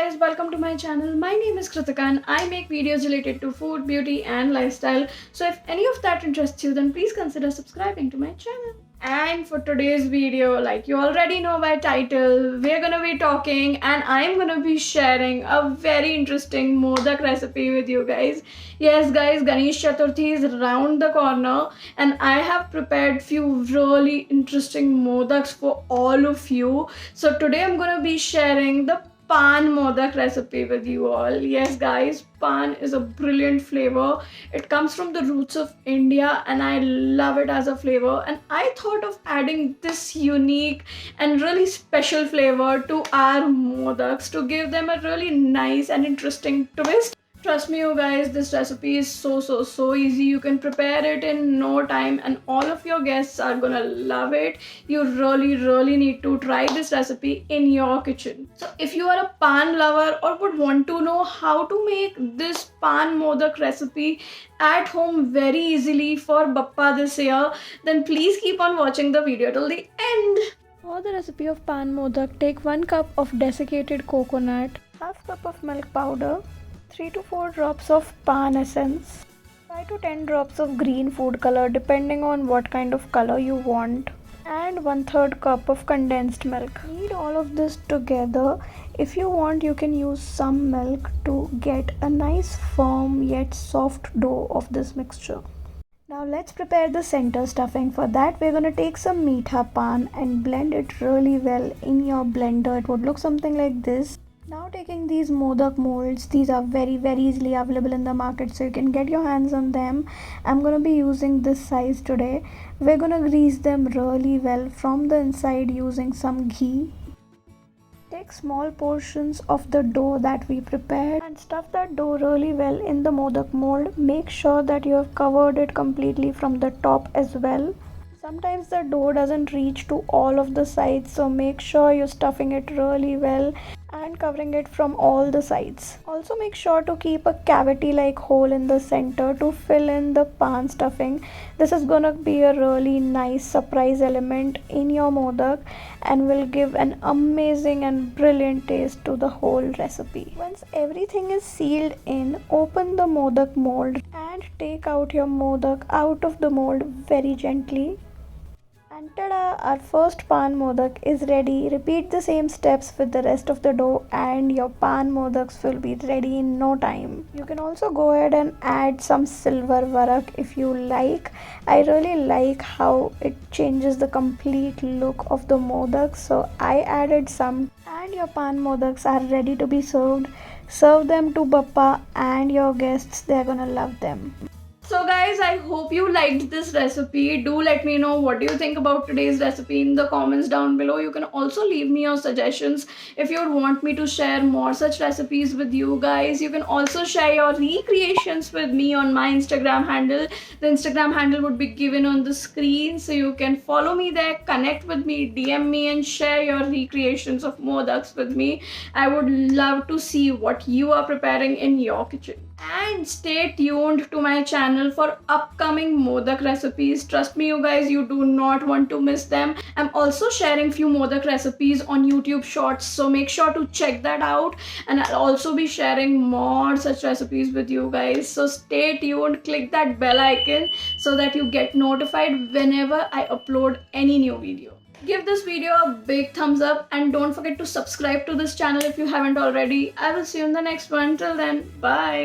guys, welcome to my channel. My name is Kritika and I make videos related to food, beauty and lifestyle. So if any of that interests you, then please consider subscribing to my channel. And for today's video, like you already know by title, we're gonna be talking and I'm gonna be sharing a very interesting modak recipe with you guys. Yes guys, Ganesh Chaturthi is around the corner and I have prepared few really interesting modaks for all of you. So today I'm gonna be sharing the Paan Modak recipe with you all. Yes guys, Paan is a brilliant flavor. It comes from the roots of India and I love it as a flavor, and I thought of adding this unique and really special flavor to our modaks to give them a really nice and interesting twist. Trust me you guys, this recipe is so easy. You can prepare it in no time and all of your guests are gonna love it. You really need to try this recipe in your kitchen. So if you are a Paan lover or would want to know how to make this Paan Modak recipe at home very easily for Bappa this year, then please keep on watching the video till the end. For the recipe of Paan Modak, take 1 cup of desiccated coconut, half cup of milk powder, 3 to 4 drops of Paan essence, 5 to 10 drops of green food color depending on what kind of color you want, and 1/3 cup of condensed milk. Knead all of this together. If you want, you can use some milk to get a nice firm yet soft dough of this mixture. Now let's prepare the center stuffing. For that we're going to take some meetha paan and blend it really well in your blender. It would look something like this. Now taking these modak molds, these are very easily available in the market, so you can get your hands on them. I'm going to be using this size today. We're going to grease them really well from the inside using some ghee. Take small portions of the dough that we prepared and stuff that dough really well in the modak mold. Make sure that you have covered it completely from the top as well. Sometimes the dough doesn't reach to all of the sides, so make sure you're stuffing it really well and covering it from all the sides. Also make sure to keep a cavity like hole in the center to fill in the paan stuffing. This is gonna be a really nice surprise element in your modak and will give an amazing and brilliant taste to the whole recipe. Once everything is sealed in, open the modak mold and take out your modak out of the mold very gently. And tada! Our first Paan Modak is ready. Repeat the same steps with the rest of the dough and your Paan Modaks will be ready in no time. You can also go ahead and add some silver varak if you like. I really like how it changes the complete look of the Modaks, so I added some. And your Paan Modaks are ready to be served. Serve them to Bappa and your guests. They're gonna love them. So guys, I hope you liked this recipe. Do let me know what do you think about today's recipe in the comments down below. You can also leave me your suggestions if you want me to share more such recipes with you guys. You can also share your recreations with me on my Instagram handle. The Instagram handle would be given on the screen, so you can follow me there, connect with me, DM me and share your recreations of modaks with me. I would love to see what you are preparing in your kitchen. And stay tuned to my channel for upcoming modak recipes. Trust me you guys, you do not want to miss them. I'm also sharing few modak recipes on YouTube shorts, so make sure to check that out, and I'll also be sharing more such recipes with you guys. So stay tuned, click that bell icon so that you get notified whenever I upload any new video. Give this video a big thumbs up and don't forget to subscribe to this channel if you haven't already. I will see you in the next one. Till then, bye.